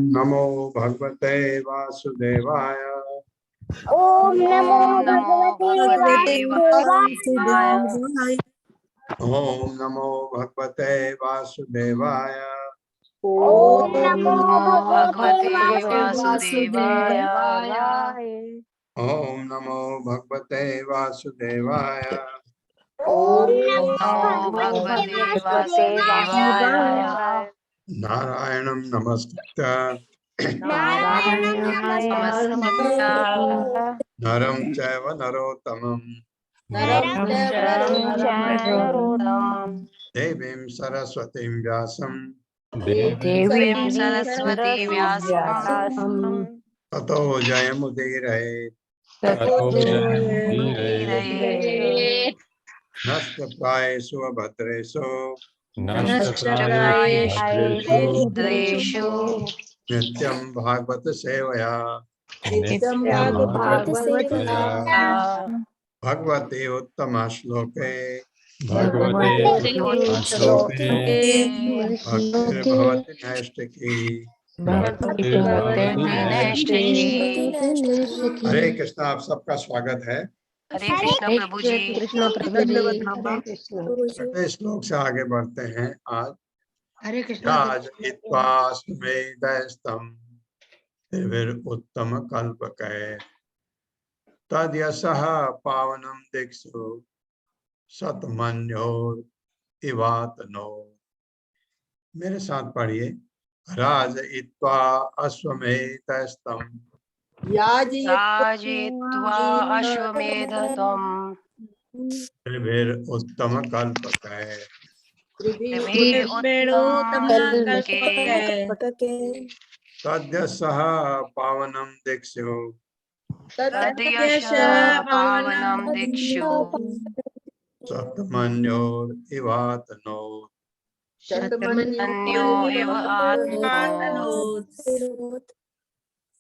नमो भगवते वासुदेवाय। ओम नमो नमो भगवते वासुदेवाय। ओम नमो भगवते वासुदेवाय। ओम नमो भगवते वासुदेवाय। ओम नमो भगवते वासुदेवाय। ओम नमो भगवते वासुदेवाय। नारायणं नमस्कृत्य नरं चैव नरोत्तमं देवीं सरस्वतीं व्यासं देवीं सरस्वती व्यासं ततो जयमुदीरयेत्। नमस्ते प्रायेषु अभद्रेषु नष्टप्रायेषु नित्यं भागवत सेवया भगवते उत्तम श्लोके भक्तिर्भवति नैष्ठिकी। हरे कृष्ण। आप सबका स्वागत है। हरे कृष्ण प्रभु जी। छठे श्लोक से आगे बढ़ते हैं। आज हरे कृष्ण। याजयित्वाश्वमेधस्तम् उत्तम कल्पके तद यशः पावनं दिक्षु शतमन्योरिवातनो। मेरे साथ पढ़िए। राजयित्वा अश्वमेधस्तम् याजयित्वा अश्वमेधम् उत्तम कल्पके तद्यशः पावनं दिक्षु पावनं दिक्षु शतमन्योरिवातनो। शतमन्यो इव आत्मनोत्।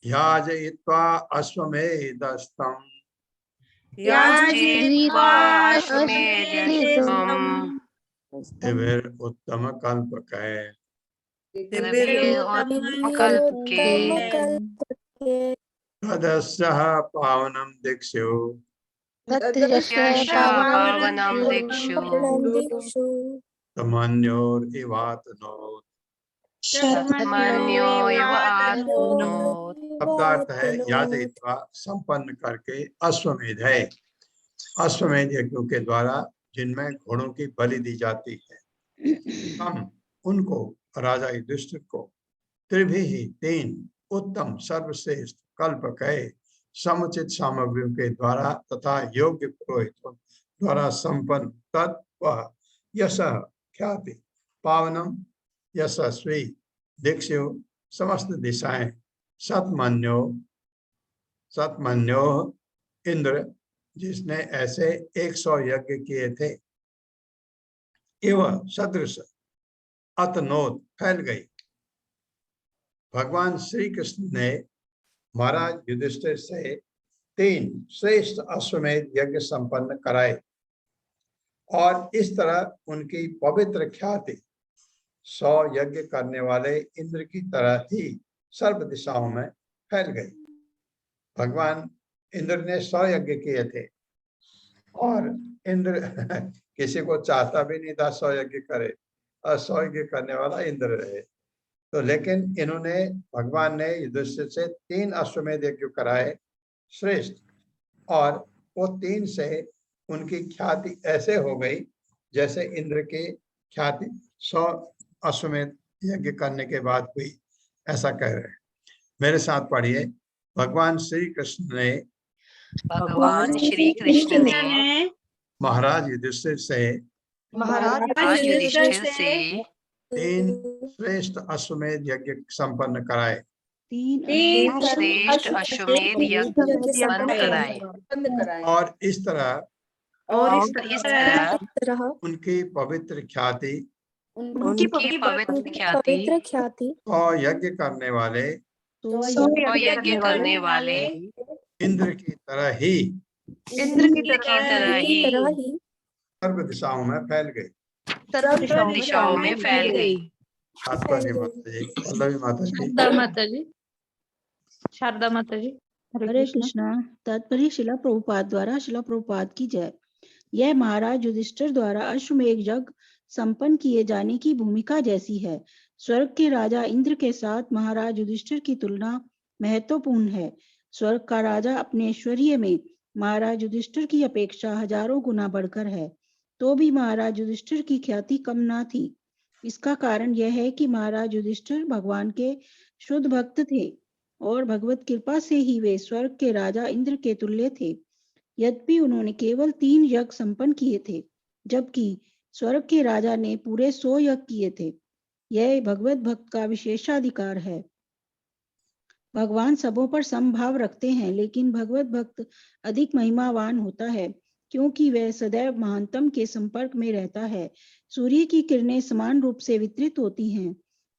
याजयित्वा अश्वमेधस्तम् याजयित्वा अश्वमेधम् उत्तम कल्पके कल्पके तदस्यः पावनं दिक्षु पावनं दिक्षु शतमन्योरिवातनो। शतमन्यो इव आत्मनोत्। शब्दार्थ है याजयित्वा संपन्न करके अश्वमेध है। अश्वमेध यज्ञों के द्वारा जिनमें घोड़ों की बलि दी जाती है, हम उनको राजा युधिष्ठिर को त्रिभिः तीन उत्तम सर्वश्रेष्ठ कल्पके समुचित सामग्रियों के द्वारा तथा योग्य पुरोहितों द्वारा संपन्न तत्व यश ख्याति पावनम यशस्वी दीक्षु समस्त दिशाएं शतमन्यो शतमन्यो इंद्र जिसने ऐसे 100 यज्ञ किए थे एवं सदृश अतनोत फैल गई। भगवान श्री कृष्ण ने महाराज युधिष्ठिर से 3 श्रेष्ठ अश्वमेध यज्ञ संपन्न कराए और इस तरह उनकी पवित्र ख्याति 100 यज्ञ करने वाले इंद्र की तरह ही सर्व दिशाओं में फैल गई। भगवान इंद्र ने 100 यज्ञ किए थे और इंद्र किसी को चाहता भी नहीं था 100 यज्ञ करे और 100 यज्ञ करने वाला इंद्र रहे। तो लेकिन इन्होंने भगवान ने युधिष्ठिर से 3 अश्वमेध यज्ञ कराए श्रेष्ठ, और वो 3 से उनकी ख्याति ऐसे हो गई जैसे इंद्र की ख्याति 100 अश्वमेध यज्ञ करने के बाद हुई, ऐसा कह रहे हैं। मेरे साथ पढ़िए। भगवान श्री कृष्ण ने महाराज युधिष्ठिर से 3 श्रेष्ठ अश्वमेध यज्ञ संपन्न कराए। 3 श्रेष्ठ अश्वमेध यज्ञ संपन्न कराए और इस तरह उनकी पवित्र ख्याति और यज्ञ करने वाले इंद्र की तरह ही सर्व दिशाओं में फैल गई। तात्पर्य माता जी, पल्लवी माता जी। शारदा माता जी, शारदा माता जी। हरे कृष्णा। तात्पर्य शिला प्रभुपाद द्वारा, शिला प्रभुपाद की जय। यह महाराज युधिष्ठिर द्वारा अश्वमेध यज्ञ संपन्न किए जाने की भूमिका जैसी है। स्वर्ग के राजा इंद्र के साथ महाराज युधिष्ठिर की तुलना महत्वपूर्ण है। स्वर्ग का राजा अपने ऐश्वर्य में महाराज युधिष्ठिर की अपेक्षा हजारों गुना बढ़कर है, तो भी महाराज युधिष्ठिर की ख्याति कम न थी। इसका कारण यह है कि महाराज युधिष्ठिर भगवान के शुद्ध भक्त थे और भगवत कृपा से ही वे स्वर्ग के राजा इंद्र के तुल्य थे। यद्यपि उन्होंने केवल 3 यज्ञ संपन्न किए थे, जबकि स्वर्ग के राजा ने पूरे 100 यज्ञ किए थे। यह भगवत भक्त का विशेषाधिकार है। भगवान सबों पर समभाव रखते हैं, लेकिन भगवत भक्त अधिक महिमावान होता है, क्योंकि वह सदैव महानतम के संपर्क में रहता है। सूर्य की किरणें समान रूप से वितरित होती हैं,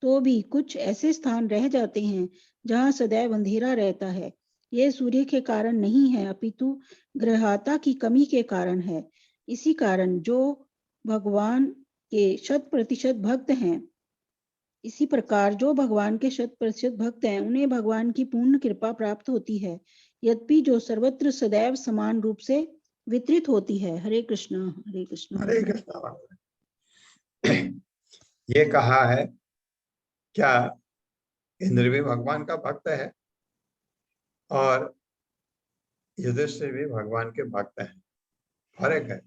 तो भी कुछ ऐसे स्थान रह जाते हैं जहां सदैव अंधेरा रहता है। यह सूर्य के कारण नहीं है, अपितु ग्रहता की कमी के कारण है। इसी कारण जो भगवान के 100% भक्त हैं, इसी प्रकार जो भगवान के 100% भक्त हैं, उन्हें भगवान की पूर्ण कृपा प्राप्त होती है, यद्यपि जो सर्वत्र सदैव समान रूप से वितरित होती है। हरे कृष्णा, हरे कृष्णा। हरे कृष्णा। ये कहा है, क्या इंद्र भी भगवान का भक्त है और युधिष्ठिर भी भगवान के भक्त हैं? फर्क है,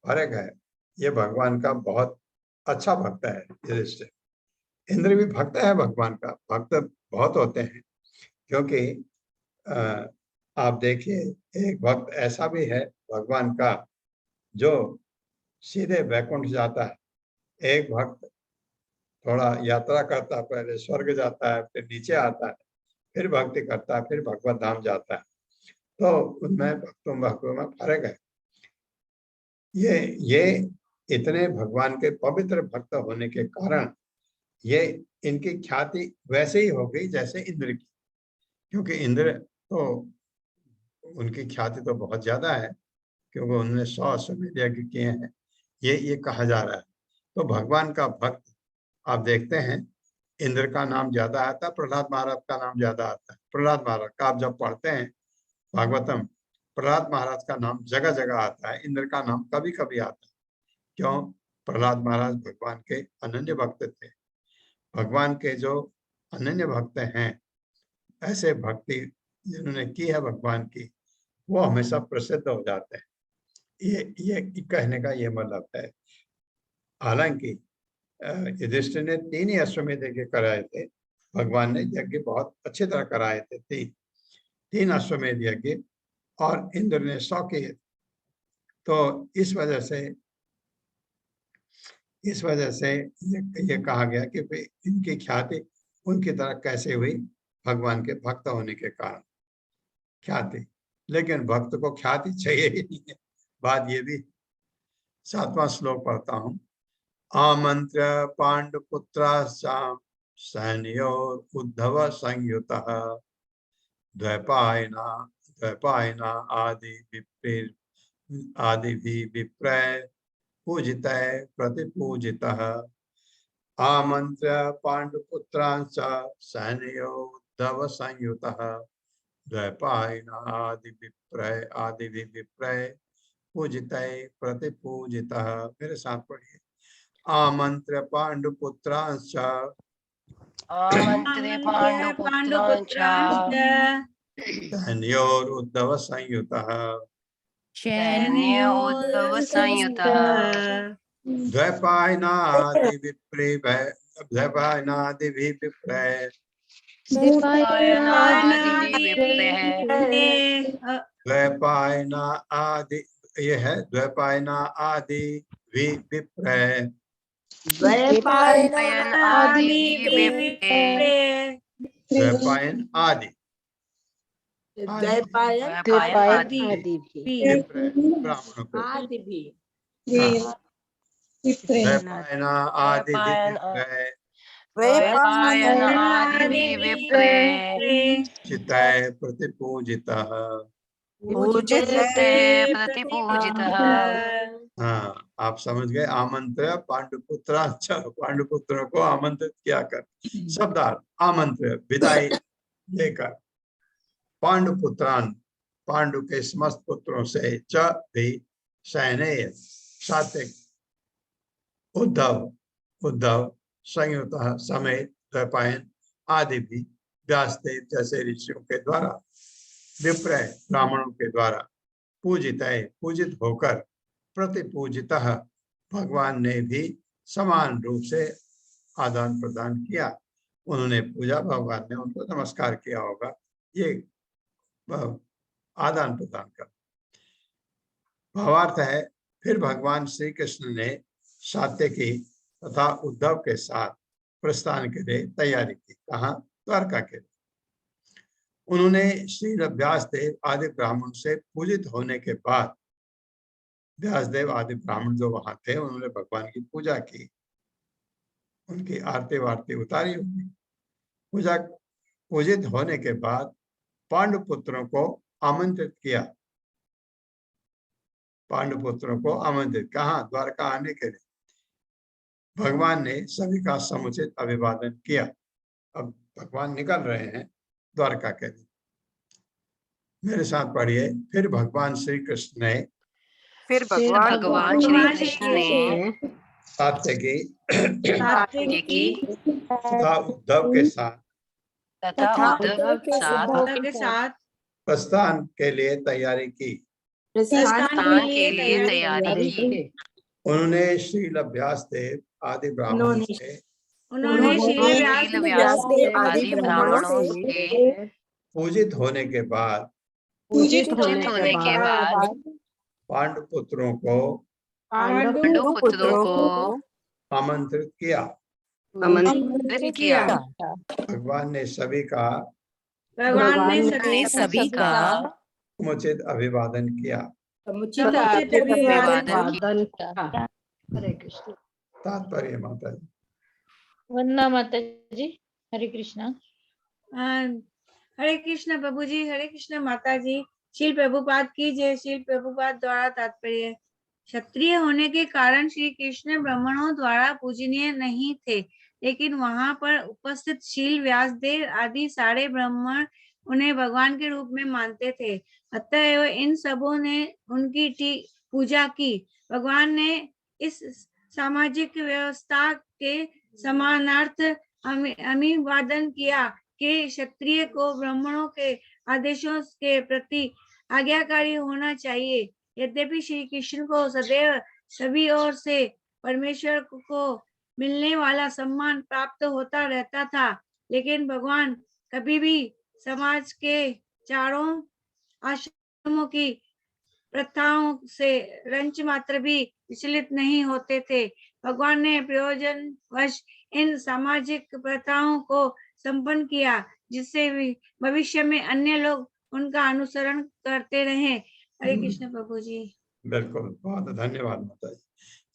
फर्क है। ये भगवान का बहुत अच्छा भक्त है युधिष्ठिर। इंद्र भी भक्त है भगवान का। भक्त बहुत होते हैं, क्योंकि आप देखिए, एक भक्त ऐसा भी है भगवान का जो सीधे वैकुंठ जाता है। एक भक्त थोड़ा यात्रा करता है, पहले स्वर्ग जाता है, फिर नीचे आता है, फिर भक्ति करता है, फिर भगवत धाम जाता है। तो उनमें भक्तों में फर्क है। ये इतने भगवान के पवित्र भक्त होने के कारण ये इनकी ख्याति वैसे ही हो गई जैसे इंद्र की, क्योंकि इंद्र तो उनकी ख्याति तो बहुत ज्यादा है, क्योंकि उन्होंने 100 अश्वमेध यज्ञ किए हैं। ये कहा जा रहा है। तो भगवान का भक्त आप देखते हैं, इंद्र का नाम ज्यादा आता है, प्रहलाद महाराज का नाम ज्यादा आता है। प्रहलाद महाराज का आप जब पढ़ते हैं भागवतम, प्रहलाद महाराज का नाम जगह जगह आता है, इंद्र का नाम कभी कभी आता है। क्यों? प्रहलाद महाराज भगवान के अनन्य भक्त थे। भगवान के जो अनन्य भक्त हैं, ऐसे भक्ति जिन्होंने की है भगवान की, वो हमेशा प्रसिद्ध हो जाते हैं। ये कहने का ये मतलब है। हालांकि युधिष्ठिर ने 3 ही अश्वमेध यज्ञ कराए थे, भगवान ने यज्ञ बहुत अच्छी तरह कराए थे। 3 अश्वमेध यज्ञ, और इंद्र ने 100 किए। तो इस वजह से ये कहा गया कि इनकी ख्याति उनकी तरह कैसे हुई? भगवान के भक्त होने के कारण ख्याति। लेकिन भक्त को ख्याति चाहिए ही नहीं है। बात ये भी। 7वां श्लोक पढ़ता हूँ। आमंत्र पांडुपुत्राश्चाम सैन्योर उद्धव संयुतः द्वैपायना आदि भी विप्रय पूजितः प्रतिपूजितः। आमंत्र पांडुपुत्रांच सैन्योद्धव संयुतः द्वैपायना आदि भी विप्रय पूजितः प्रतिपूजितः। मेरे साथ पढ़िए। आमंत्र पांडुपुत्रांच आमन्त्रे पाण्डुपुत्रांच सैन्योरुद्धव संयुतः सैन्योद्धव संयुतः द्वैपायनादि विप्रय द्वैपायना आदि, ये है द्वैपायना आदि विप्रय। द्वैपायन आदि विप्रय द्वैपायन आदि आदि विप्रय ब्राह्मणों को। हाँ। द्वैपायना आदि विप्रय द्वैपायन आदि विप्रय चितय प्रतिपूजितः पूज्यते प्रतिपूजितः। हाँ, आप समझ गए। आमंत्र्य पांडुपुत्र, पांडुपुत्रों को आमंत्रित किया कर, शब्दार्थ आमंत्र्य विदाई लेकर, पांडुपुत्रान पांडु के समस्त पुत्रों से, च भी सैनेय सात्विक, उद्धव उद्धव संयुक्त समेत द्वैपायन आदि भी व्यासदेव जैसे ऋषियों के द्वारा, विप्रय ब्राह्मणों के द्वारा पूजित होकर, प्रतिपूजितः भगवान ने भी समान रूप से आदान प्रदान किया। उन्होंने पूजा, भगवान ने उनको नमस्कार किया होगा। ये आदान प्रदान कर भावार्थ है। फिर भगवान श्री कृष्ण ने सात्यकी तथा उद्धव के साथ प्रस्थान के लिए तैयारी की। कहाँ? द्वारका के लिए। उन्होंने श्री व्यासदेव आदि ब्राह्मण से पूजित होने के बाद, व्यासदेव आदि ब्राह्मण जो वहां थे, उन्होंने भगवान की पूजा की, उनकी आरती वारती उतारी होगी। पूजित होने के बाद पांडुपुत्रों को आमंत्रित किया। पांडुपुत्रों को आमंत्रित, कहाँ? द्वारका आने के लिए। भगवान ने सभी का समुचित अभिवादन किया। अब भगवान निकल रहे हैं द्वारका के लिए। मेरे साथ पढ़िए। फिर भगवान श्री कृष्ण ने, फिर भगवान श्री कृष्ण ने सात्यकी सात्यकी तथा उद्धव के साथ प्रस्थान के लिए तैयारी की। उन्होंने श्रील व्यासदेव आदि ब्राह्मणों से पूजित होने के बाद पांडुपुत्रों को आमंत्रित किया। भगवान ने सभी का समुचित अभिवादन किया। तात्पर्य माता जी। वंदना माता जी। हरे कृष्णा। हरे कृष्ण प्रभु जी, हरे कृष्ण माता जी। श्रील प्रभुपाद की जय। श्रील प्रभुपाद द्वारा तात्पर्य, क्षत्रिय होने के कारण श्री कृष्ण ब्राह्मणों द्वारा पूजनीय नहीं थे, लेकिन वहां पर उपस्थित शील व्यासदेव आदि सारे ब्राह्मण उन्हें भगवान के रूप में मानते थे। अतएव इन सबों ने उनकी पूजा की। भगवान ने इस सामाजिक व्यवस्था के समानार्थ अभिवादन किया कि क्षत्रिय को ब्राह्मणों के आदेशों के प्रति आज्ञाकारी होना चाहिए। यद्यपि श्री कृष्ण को सदैव सभी ओर से परमेश्वर को मिलने वाला सम्मान प्राप्त होता रहता था, लेकिन भगवान कभी भी समाज के चारों आश्रमों की प्रथाओं से रंच मात्र भी विचलित नहीं होते थे। भगवान ने प्रयोजनवश इन सामाजिक प्रथाओं को संपन्न किया, जिससे भविष्य में अन्य लोग उनका अनुसरण करते रहे। हरे कृष्ण प्रभु जी। बिल्कुल, बहुत धन्यवाद माता जी।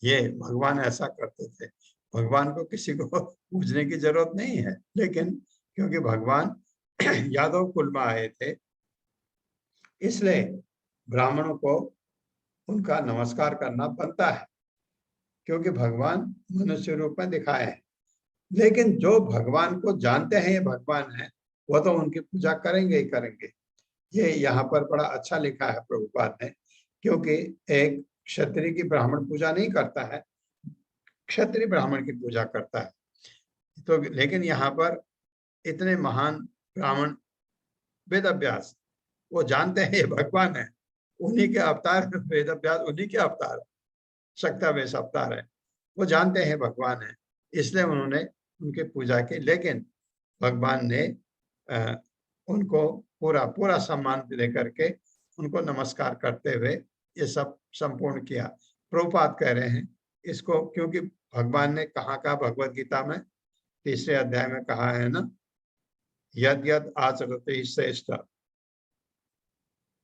ये भगवान ऐसा करते थे। भगवान को किसी को पूजने की जरूरत नहीं है, लेकिन क्योंकि भगवान यादव कुल में आए थे, इसलिए ब्राह्मणों को उनका नमस्कार करना बनता है, क्योंकि भगवान मनुष्य रूप में दिखाए हैं। लेकिन जो भगवान को जानते हैं ये भगवान है, वो तो उनकी पूजा करेंगे ही करेंगे। ये यहाँ पर बड़ा अच्छा लिखा है प्रभुपाद ने, क्योंकि एक क्षत्रिय की ब्राह्मण पूजा नहीं करता है, क्षत्रिय ब्राह्मण की पूजा करता है। तो लेकिन यहाँ पर इतने महान ब्राह्मण वेदव्यास, वो जानते हैं ये भगवान है, उन्हीं के अवतार। वेदव्यास उन्हीं के अवतार, शक्तावेश अवतार है, वो जानते हैं भगवान है, इसलिए उन्होंने उनकी पूजा की। लेकिन भगवान ने उनको पूरा सम्मान देकर के उनको नमस्कार करते हुए ये सब संपूर्ण किया। प्रभुपाद कह रहे हैं इसको, क्योंकि भगवान ने कहा भगवत गीता में 3 अध्याय में कहा है ना, यद यद आचरते श्रेष्ठ,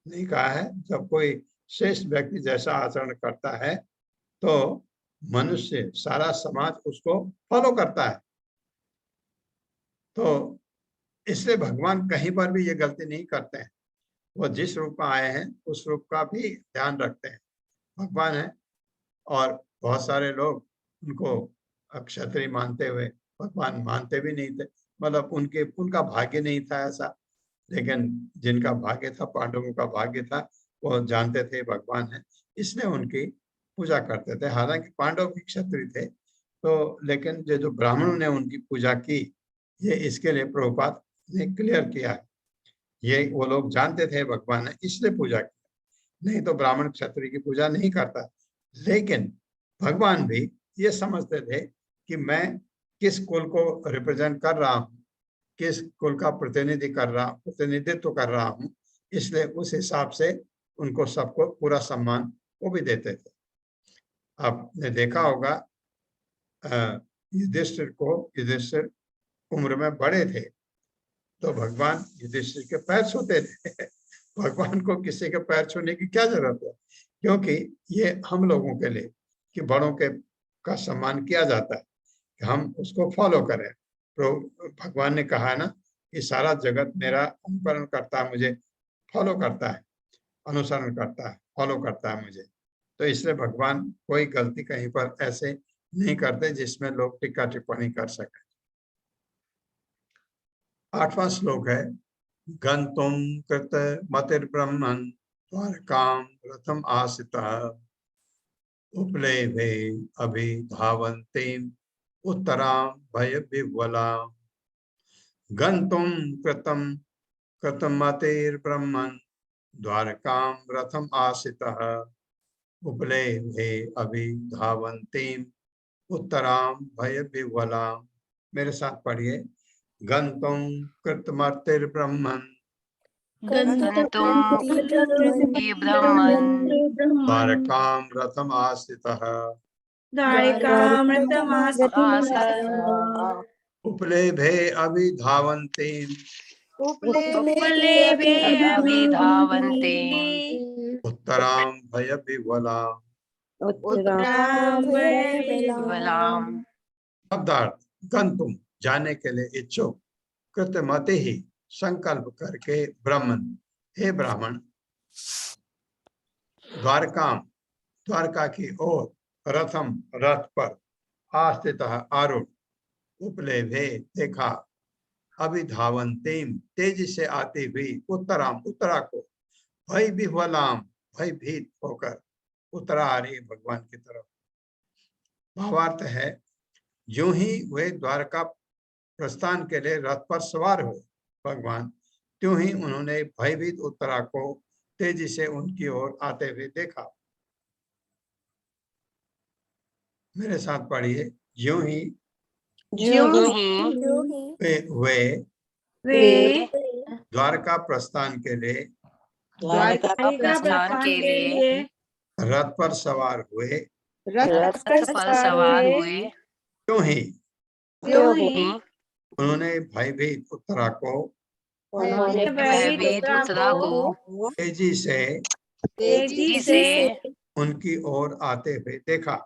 नहीं कहा है जब कोई श्रेष्ठ व्यक्ति जैसा आचरण करता है तो मनुष्य, सारा समाज उसको फॉलो करता है। तो इसलिए भगवान कहीं पर भी ये गलती नहीं करते हैं। वो जिस रूप में आए हैं उस रूप का भी ध्यान रखते हैं। भगवान है और बहुत सारे लोग उनको क्षत्रिय मानते हुए भगवान मानते भी नहीं थे, मतलब उनका भाग्य नहीं था ऐसा। लेकिन जिनका भाग्य था, पांडवों का भाग्य था, वो जानते थे भगवान है, इसलिए उनकी पूजा करते थे। हालांकि पांडव भी क्षत्रिय थे, तो लेकिन जो ब्राह्मणों ने उनकी पूजा की, ये इसके लिए प्रभुपाद ने क्लियर किया है। ये वो लोग जानते थे भगवान है, इसलिए पूजा की, नहीं तो ब्राह्मण क्षत्रिय की पूजा नहीं करता। लेकिन भगवान भी ये समझते थे कि मैं किस कुल को रिप्रेजेंट कर रहा हूँ, किस कुल का प्रतिनिधित्व कर रहा हूँ, इसलिए उस हिसाब से उनको सबको पूरा सम्मान वो भी देते थे। आपने देखा होगा युधिष्ठिर उम्र में बड़े थे, तो भगवान युधिष्ठिर के पैर छूते थे। भगवान को किसी के पैर छूने की क्या जरूरत है, क्योंकि ये हम लोगों के लिए कि बड़ों के का सम्मान किया जाता है, कि हम उसको फॉलो करें। तो भगवान ने कहा है ना कि सारा जगत मेरा अनुकरण करता है, मुझे फॉलो करता है, अनुसरण करता है, फॉलो करता है मुझे। तो इसलिए भगवान कोई गलती कहीं पर ऐसे नहीं करते जिसमें लोग टिक्का टिप्पणी कर सके। 8वां श्लोक है, गंतुम कृत मतिर्ब्रह्मन् द्वारकां रथम आसितः उपलेभे अभिधावन्तीं उत्तरां भयविह्वलाम्। गंतुम कृतं मतिर्ब्रह्मन् द्वारकां रथम आसितः उपलेभे अभिधावन्तीं उत्तरां भयविह्वलाम्। मेरे साथ पढ़िए, गंतुम कृतमतिर्ब्रह्मन् गन्तुं ये ब्रह्मन् द्वारकां रथम आस्थितः द्वारकामृतमास्थितः उपलेभे अभिधावन्तीं उपलेभे अभिधावन्ते उत्तरां भयविह्वलाम्। उत्तरां वलाम्। शब्दार्थ, गंतुम जाने के लिए इच्छुक, कृतमति ही संकल्प करके, ब्राह्मण हे ब्राह्मण, द्वारका की ओर, रथम रथ पर, आस्थित आरूढ़, उपलेभे देखा, अभिधावन्तीम तेजी से आती हुई, उत्तराम उत्तरा को, भय विह्वलाम भयभीत होकर उत्तरा आ रही भगवान की तरफ। भावार्थ है, यूं ही वे द्वारका प्रस्थान के लिए रथ पर सवार हुए भगवान, त्यों ही उन्होंने भयभीत उत्तरा को तेजी से उनकी ओर आते हुए देखा। मेरे साथ पढ़िए, यूं ही वे द्वारका प्रस्थान के लिए रथ पर सवार हुए, त्यों ही उन्होंने भयभीत उत्तरा को तेजी से उनकी ओर आते हुए देखा।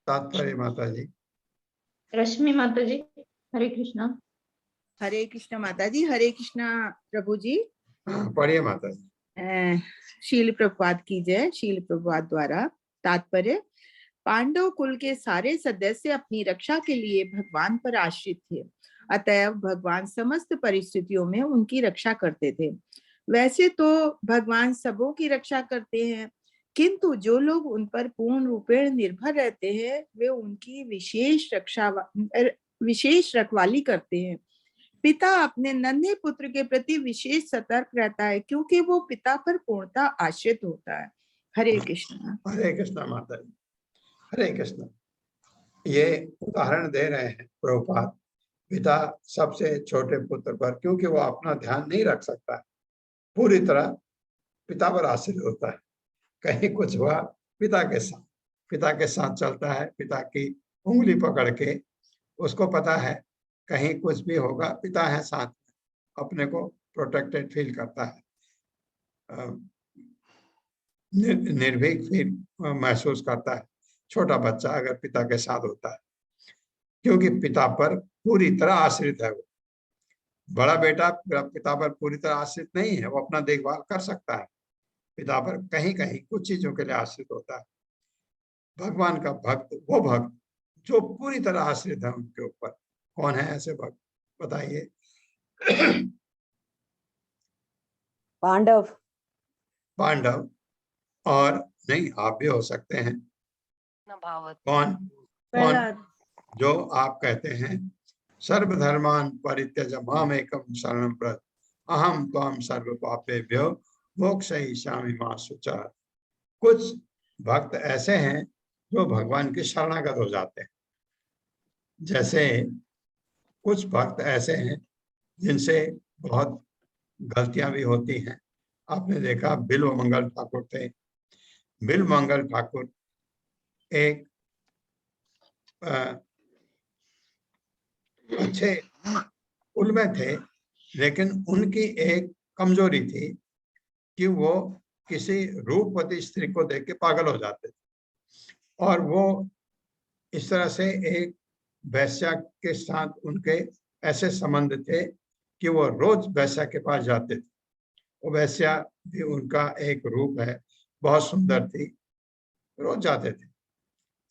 तात्पर्य माता जी। रश्मि माता जी, हरे कृष्णा। हरे कृष्ण माता जी, हरे कृष्णा प्रभु जी। पढ़िए माता जी। शील प्रभुपाद की जय। शील प्रभुपाद द्वारा तात्पर्य, पांडव कुल के सारे सदस्य अपनी रक्षा के लिए भगवान पर आश्रित थे, अतएव भगवान समस्त परिस्थितियों में उनकी रक्षा करते थे। वैसे तो भगवान सबों की रक्षा करते हैं, किंतु जो लोग उन पर पूर्ण रूपेण निर्भर रहते हैं, वे उनकी विशेष रखवाली करते हैं। पिता अपने नन्हे पुत्र के प्रति विशेष सतर्क रहता है, क्योंकि वो पिता पर पूर्णता आश्रित होता है। हरे कृष्ण। हरे कृष्ण माता जी, हरे कृष्ण। ये उदाहरण दे रहे हैं प्रभुपाद, पिता सबसे छोटे पुत्र पर, क्योंकि वो अपना ध्यान नहीं रख सकता है, पूरी तरह पिता पर आश्रित होता है। कहीं कुछ हुआ पिता के साथ चलता है, पिता की उंगली पकड़ के, उसको पता है कहीं कुछ भी होगा पिता है साथ में, अपने को प्रोटेक्टेड फील करता है, निर्भीक फील महसूस करता है छोटा बच्चा अगर पिता के साथ होता है, क्योंकि पिता पर पूरी तरह आश्रित है वो। बड़ा बेटा पिता पर पूरी तरह आश्रित नहीं है, वो अपना देखभाल कर सकता है, पिता पर कहीं कहीं कुछ चीजों के लिए आश्रित होता है। भगवान का भक्त वो भक्त जो पूरी तरह आश्रित है उनके ऊपर। कौन है ऐसे भक्त, बताइए? पांडव। पांडव। और नहीं, आप भी हो सकते हैं। कौन? कौन? प्रहलाद। जो आप कहते हैं सर्वधर्मान परित्यज मामेकं शरणं व्रज अहम त्वां सर्व पापेभ्यो मोक्षयिष्यामि मा शुचः। कुछ भक्त ऐसे हैं जो भगवान के शरणागत हो जाते हैं। जैसे कुछ भक्त ऐसे हैं जिनसे बहुत गलतियां भी होती हैं। आपने देखा बिल्व मंगल ठाकुर थे। बिल्व मंगल ठाकुर एक अच्छे कुल में थे, लेकिन उनकी एक कमजोरी थी कि वो किसी रूपवती स्त्री को देख के पागल हो जाते थे। और वो इस तरह से एक वैश्या के साथ उनके ऐसे संबंध थे कि वो रोज वैश्या के पास जाते थे। वो वैश्या भी उनका एक रूप है, बहुत सुंदर थी, रोज जाते थे।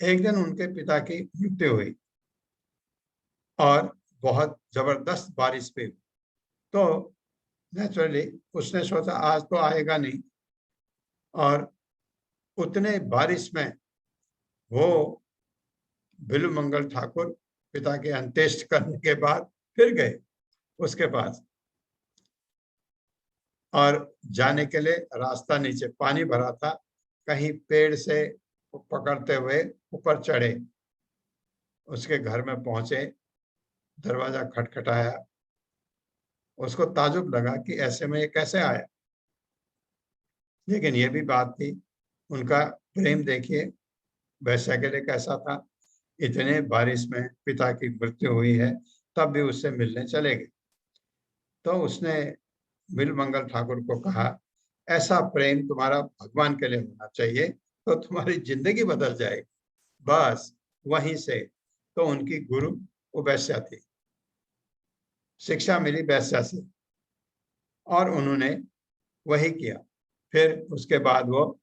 एक दिन उनके पिता की मृत्यु हुई और बहुत जबरदस्त बारिश भी हुई। तो नेचुरली उसने सोचा आज तो आएगा नहीं, और उतने बारिश में वो बिल्व मंगल ठाकुर पिता के अंत्येष्ट करने के बाद फिर गए उसके पास, और जाने के लिए रास्ता नीचे पानी भरा था, कहीं पेड़ से पकड़ते हुए ऊपर चढ़े। उसके घर में पहुंचे, दरवाजा खटखटाया। उसको ताजुब लगा कि ऐसे में ये कैसे आया, लेकिन ये भी बात थी उनका प्रेम। देखिए वैश्या के लिए कैसा था, इतने बारिश में पिता की मृत्यु हुई है तब भी उससे मिलने चले गए। तो उसने बिल्व मंगल ठाकुर को कहा, ऐसा प्रेम तुम्हारा भगवान के लिए होना चाहिए तो तुम्हारी जिंदगी बदल जाएगी। बस वहीं से तो उनकी गुरु वो वैश्या थी, शिक्षा मिली वैश्या से, और उन्होंने वही किया। फिर उसके बाद वो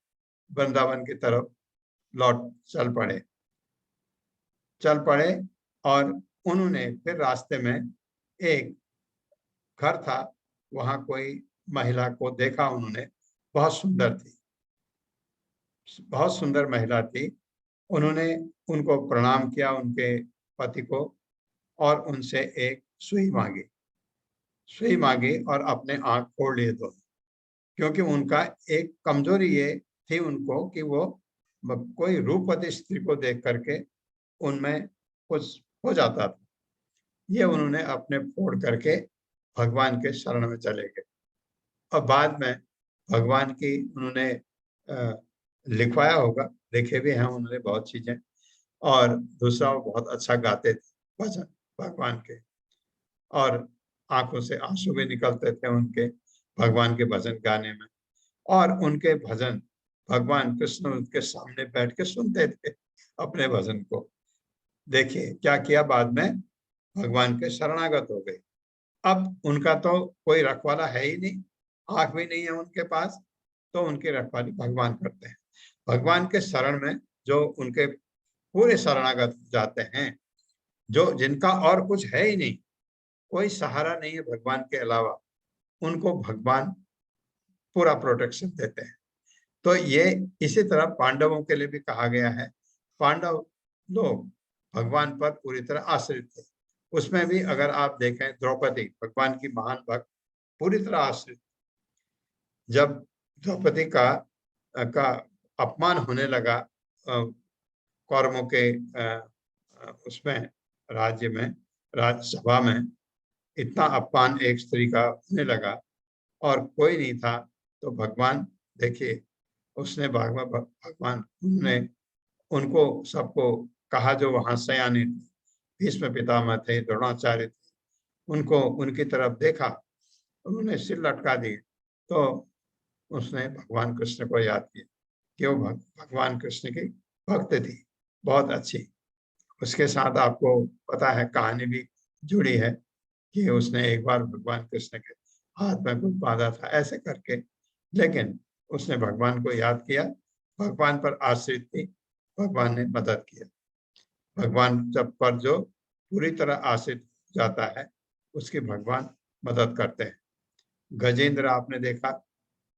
वृंदावन की तरफ लौट चल पड़े और उन्होंने फिर रास्ते में एक घर था, वहां कोई महिला को देखा उन्होंने, बहुत सुंदर थी, बहुत सुंदर महिला थी। उन्होंने उनको प्रणाम किया, उनके पति को, और उनसे एक सुई मांगी और अपने आंख फोड़ लिए दोनों, क्योंकि उनका एक कमजोरी ये थी उनको कि वो कोई रूपवती स्त्री को देख करके उनमें कुछ हो जाता था। ये उन्होंने अपने फोड़ करके भगवान के शरण में चले गए, और बाद में भगवान की उन्होंने लिखवाया होगा, लिखे भी हैं उन्होंने बहुत चीजें। और दूसरा वो बहुत अच्छा गाते थे भजन भगवान के, और आंखों से आंसू भी निकलते थे उनके भगवान के भजन गाने में। और उनके भजन भगवान कृष्ण उनके सामने बैठ के सुनते थे अपने भजन को। देखिए क्या किया, बाद में भगवान के शरणागत हो गए। अब उनका तो कोई रखवाला है ही नहीं, आंख भी नहीं है उनके पास, तो उनकी रखवाली भगवान करते हैं। भगवान के शरण में जो उनके पूरे शरणागत जाते हैं, जो जिनका और कुछ है ही नहीं, कोई सहारा नहीं है भगवान के अलावा, उनको भगवान पूरा प्रोटेक्शन देते हैं। तो ये इसी तरह पांडवों के लिए भी कहा गया है। पांडव लोग भगवान पर पूरी तरह आश्रित थे। उसमें भी अगर आप देखें, द्रौपदी भगवान की महान भक्त, पूरी तरह आश्रित। जब द्रौपदी का अपमान होने लगा कौरवों के उसमें, राज्य में, राज्यसभा में, इतना अपमान एक स्त्री का होने लगा और कोई नहीं था, तो भगवान देखिए उसने भगवान ने उनको सबको कहा, जो वहां सयाने थे, भीष्म पितामह थे, द्रोणाचार्य थे, उनको उनकी तरफ देखा, उन्होंने सिर लटका दिए। तो उसने भगवान कृष्ण को याद किया कि वो भगवान कृष्ण की भक्त थी, बहुत अच्छी। उसके साथ आपको पता है कहानी भी जुड़ी है कि उसने एक बार भगवान कृष्ण के हाथ में कुछ बांधा था ऐसे करके, लेकिन उसने भगवान को याद किया, भगवान पर आश्रित थी, भगवान ने मदद किया। भगवान जब पर जो पूरी तरह आश्रित जाता है उसकी भगवान मदद करते हैं। गजेंद्र आपने देखा,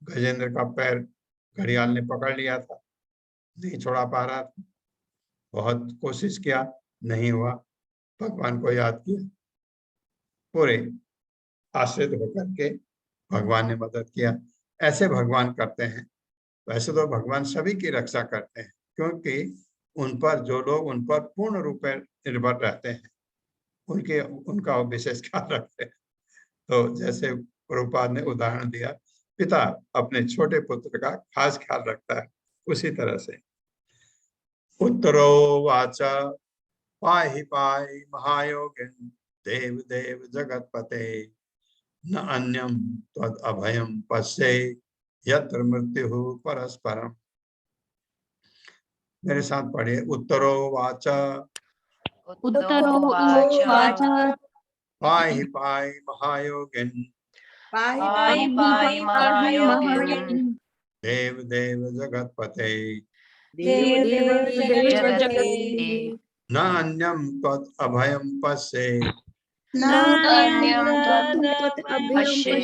गजेंद्र का पैर घड़ियाल ने पकड़ लिया था, नहीं छोड़ा पा रहा था, बहुत कोशिश किया, नहीं हुआ, भगवान को याद किया, पूरे आश्रित होकर के भगवान ने मदद किया। ऐसे भगवान करते हैं। वैसे तो भगवान सभी की रक्षा करते हैं, क्योंकि उन पर जो लोग उन पर पूर्ण रूप में निर्भर रहते हैं उनके उनका विशेष ख्याल रखते हैं। तो जैसे प्रभुपाद ने उदाहरण दिया, पिता अपने छोटे पुत्र का खास ख्याल रखता है, उसी तरह से। उत्तरो वाचा पाहि पाहि महायोगिन देव देव जगतपते न अन्यम तद अभयम पश्ये यत्र मृत्यु परस्परम। मेरे साथ पढ़िए। उत्तरो वाचा उत्तरोवाच पाहि पाहि महायोगिन पाहि पाहि महायोगिन् देव देव जगतपते देव देव जगत्पते न अन्यम तद अभयम पश्ये नान्यं पश्ये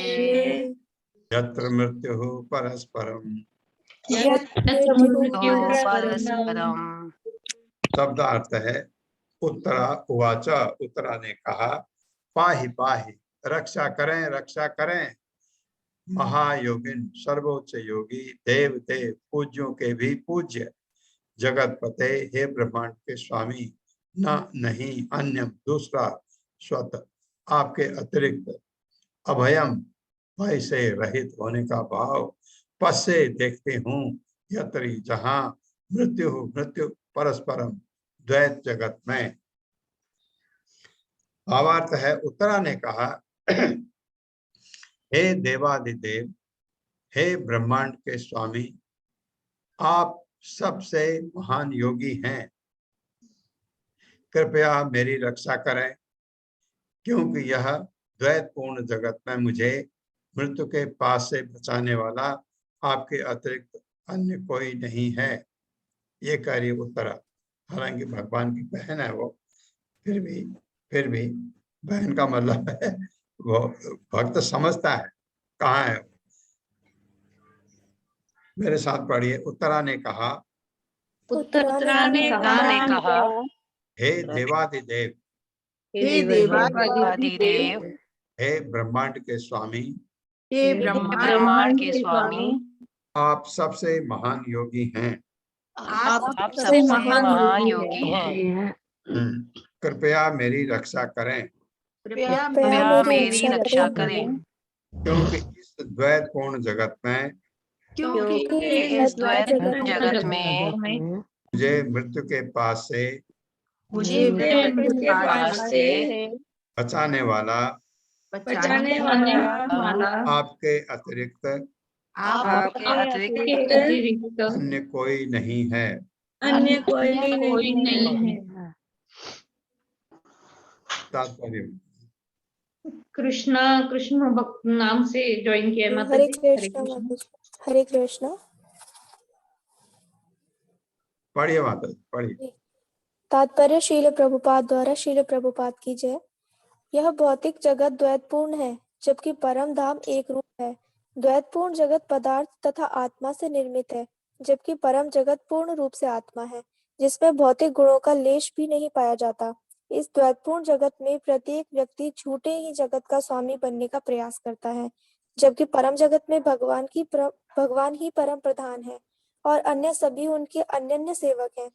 यत्र मृत्यु परस्परम। तत्र मृत्यु परस्परम्। शब्दार्थ है उत्तरा उवाच, उत्तरा ने कहा, पाहि पाहि रक्षा करें रक्षा करें, महायोगिन सर्वोच्च योगी, देव देव पूज्यों के भी पूज्य, जगतपते हे ब्रह्मांड के स्वामी, न नहीं अन्यम दूसरा स्वतः आपके अतिरिक्त, अभयम भय से रहित होने का भाव, पश्ये देखते हूँ, यत्री जहाँ मृत्यु मृत्यु परस्परम द्वैत जगत में। भावार्थ है उत्तरा ने कहा, हे देवादिदेव, हे ब्रह्मांड के स्वामी, आप सबसे महान योगी हैं, कृपया मेरी रक्षा करें, क्योंकि यह द्वैतपूर्ण जगत में मुझे मृत्यु के पास से बचाने वाला आपके अतिरिक्त अन्य कोई नहीं है। ये कह रही उत्तरा। हालांकि भगवान की बहन है वो, फिर भी बहन का मतलब है वो भक्त समझता है कहाँ है। मेरे साथ पढ़िए। उत्तरा ने कहा, उत्तरा ने कहा, हे देवादिदेव, हे देवादिदेव हे ब्रह्मांड के स्वामी, हे ब्रह्मांड के स्वामी, आप सबसे महान योगी हैं, आप सबसे महान योगी हैं, कृपया मेरी रक्षा करें, कृपया मेरी रक्षा करें, क्योंकि इस द्वैतपूर्ण जगत में क्योंकि इस द्वैतपूर्ण जगत में मुझे मृत्यु के पास से मुझे मृत्यु के पास से बचाने वाला बचाने वाला आपके अतिरिक्त आपके अतिरिक्त अन्य कोई नहीं है। अन्य कोई कोई नहीं है। तात्पर्य कृष्ण भक्त नाम से ज्वाइन किया है माता हरे जी। कृष्णा माता जी, हरे कृष्णा। पढ़िए माता जी, पढ़िए। तात्पर्य शील प्रभुपाद द्वारा शील प्रभुपाद की जय। यह भौतिक जगत द्वैतपूर्ण है, जबकि परम धाम एक रूप है। द्वैतपूर्ण जगत पदार्थ तथा आत्मा से निर्मित है, जबकि परम जगत पूर्ण रूप से आत्मा है, जिसमें भौतिक गुणों का लेश भी नहीं पाया जाता। इस द्वैतपूर्ण जगत में प्रत्येक व्यक्ति झूठे ही जगत का स्वामी बनने का प्रयास करता है, जबकि परम जगत में भगवान ही परम प्रधान है और अन्य सभी उनके अनन्य सेवक हैं।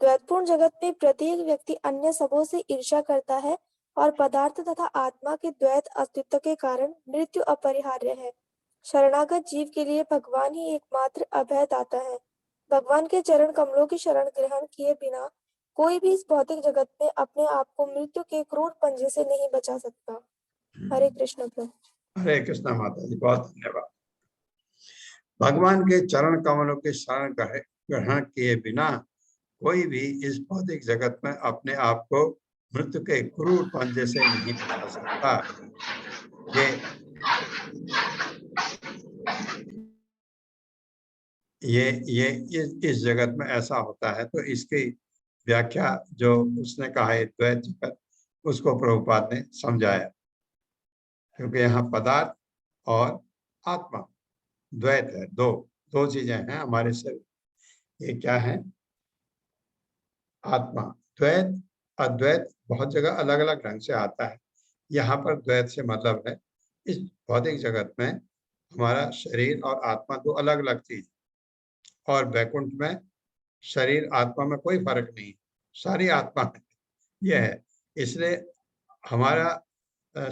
द्वैतपूर्ण जगत में प्रत्येक व्यक्ति अन्य सबों से ईर्ष्या करता है और पदार्थ तथा आत्मा के द्वैत अस्तित्व के कारण मृत्यु अपरिहार्य है। शरणागत जीव के लिए भगवान ही एकमात्र अभय दाता है। भगवान के चरण कमलों की शरण ग्रहण किए बिना कोई भी इस भौतिक जगत में अपने आप को मृत्यु के क्रूर पंजे से नहीं बचा सकता। हरे कृष्ण प्रभु। हरे कृष्णा माता जी, बहुत धन्यवाद। भगवान के चरण कमलों के शरण ग्रहण किए बिना कोई भी इस भौतिक जगत में अपने आप को मृत्यु के क्रूर पंजे से नहीं बचा सकता। ये इस जगत में ऐसा होता है। तो इसकी व्याख्या जो उसने कहा है द्वैत जगत, उसको प्रभुपाद ने समझाया, क्योंकि यहाँ पदार्थ और आत्मा द्वैत है, दो चीजें हैं हमारे शरीर। ये क्या है? आत्मा। द्वैत अद्वैत बहुत जगह अलग अलग ढंग से आता है। यहाँ पर द्वैत से मतलब है इस भौतिक जगत में हमारा शरीर और आत्मा दो अलग अलग चीज, और वैकुंठ में शरीर आत्मा में कोई फर्क नहीं, सारी आत्मा है। यह है, इसलिए हमारा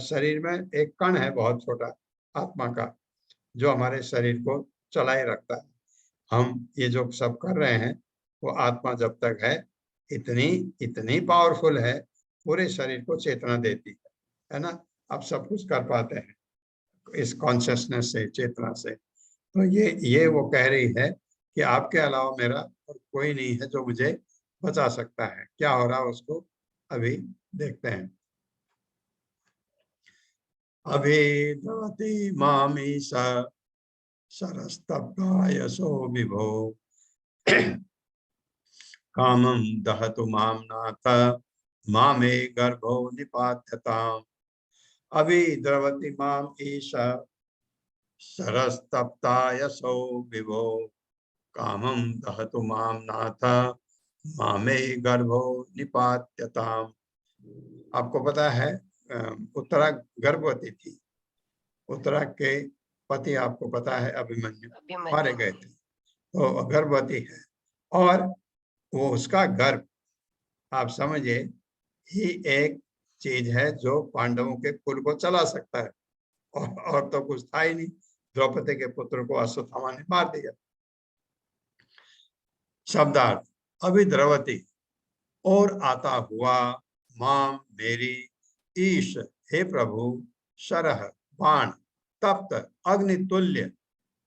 शरीर में एक कण है बहुत छोटा आत्मा का, जो हमारे शरीर को चलाए रखता है। हम ये जो सब कर रहे हैं वो आत्मा जब तक है इतनी पावरफुल है, पूरे शरीर को चेतना देती है ना। अब सब कुछ कर पाते हैं इस कॉन्शियसनेस से, चेतना से। तो ये वो कह रही है कि आपके अलावा मेरा और कोई नहीं है जो मुझे बचा सकता है। क्या हो रहा है उसको अभी देखते हैं। अभिद्रवति मामीश सरस्तप्तायसो विभो कामं दहतु मां नाथ मामे गर्भो निपात्यताम्। अभिद्रवति माम ईशा सरस्तप्तायसो विभो कामं दहतु मां नाथ मामे गर्भो निपात्यताम्। आपको पता है उत्तरा गर्भवती थी। उत्तरा के पति आपको पता है अभिमन्यु मारे गए थे, तो गर्भवती है। और वो उसका गर्भ आप समझिए ही एक चीज है जो पांडवों के कुल को चला सकता है, और तो कुछ था ही नहीं। द्रौपदी के पुत्र को अश्वत्थामा ने मार दिया। शब्दार्थ अभिद्रवती और आता हुआ, माम मेरी, ईश हे प्रभु, शरह बाण, तप्त अग्नितुल्य,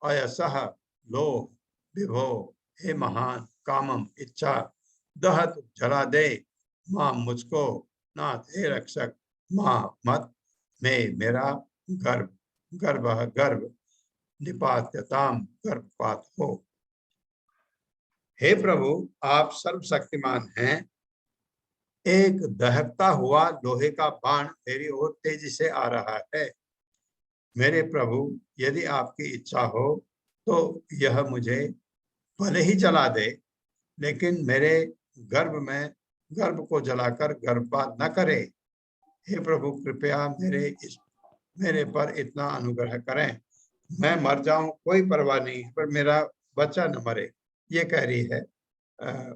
अयसह लोह, विभो हे महान, कामम इच्छा, दहत जला दे, मां मुझको, नाथ हे रक्षक, मां मत में मेरा गर्भ, गर्भ निपात्यताम गर्भपात हो। हे प्रभु आप सर्वशक्तिमान हैं। एक दहकता हुआ लोहे का बाण मेरी ओर तेजी से आ रहा है। मेरे प्रभु यदि आपकी इच्छा हो तो यह मुझे भले ही जला दे, लेकिन मेरे गर्भ को जलाकर गर्भपात न करे। हे प्रभु कृपया मेरे पर इतना अनुग्रह करें, मैं मर जाऊं कोई परवाह नहीं, पर मेरा बच्चा न मरे। ये कह रही है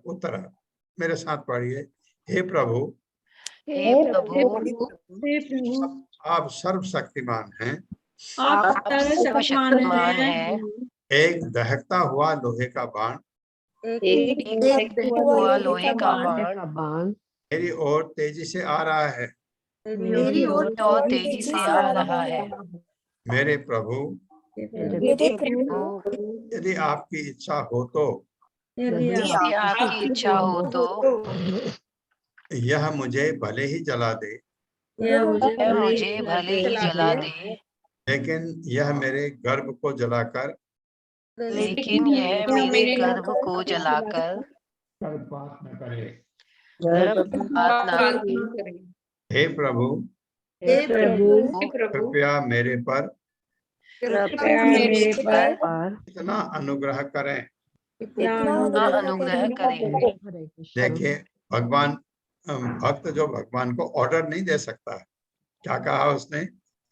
उत्तरा। मेरे साथ पढ़िए। हे प्रभु आप सर्वशक्तिमान हैं। आप सर्वशक्तिमान हैं। एक दहकता हुआ लोहे का बाण लोहे का बाण मेरी ओर तेजी से आ रहा है। मेरी ओर तेजी से आ रहा है। मेरे प्रभु यदि आपकी इच्छा हो तो, यदि आपकी इच्छा हो तो यह मुझे भले ही जला दे, मुझे भले ही जला दे, लेकिन यह मेरे गर्भ को जलाकर गर्भपात न करे। हे प्रभु कृपया मेरे पर इतना अनुग्रह करें। देखिए भगवान, भक्त जो भगवान को ऑर्डर नहीं दे सकता है। क्या कहा उसने?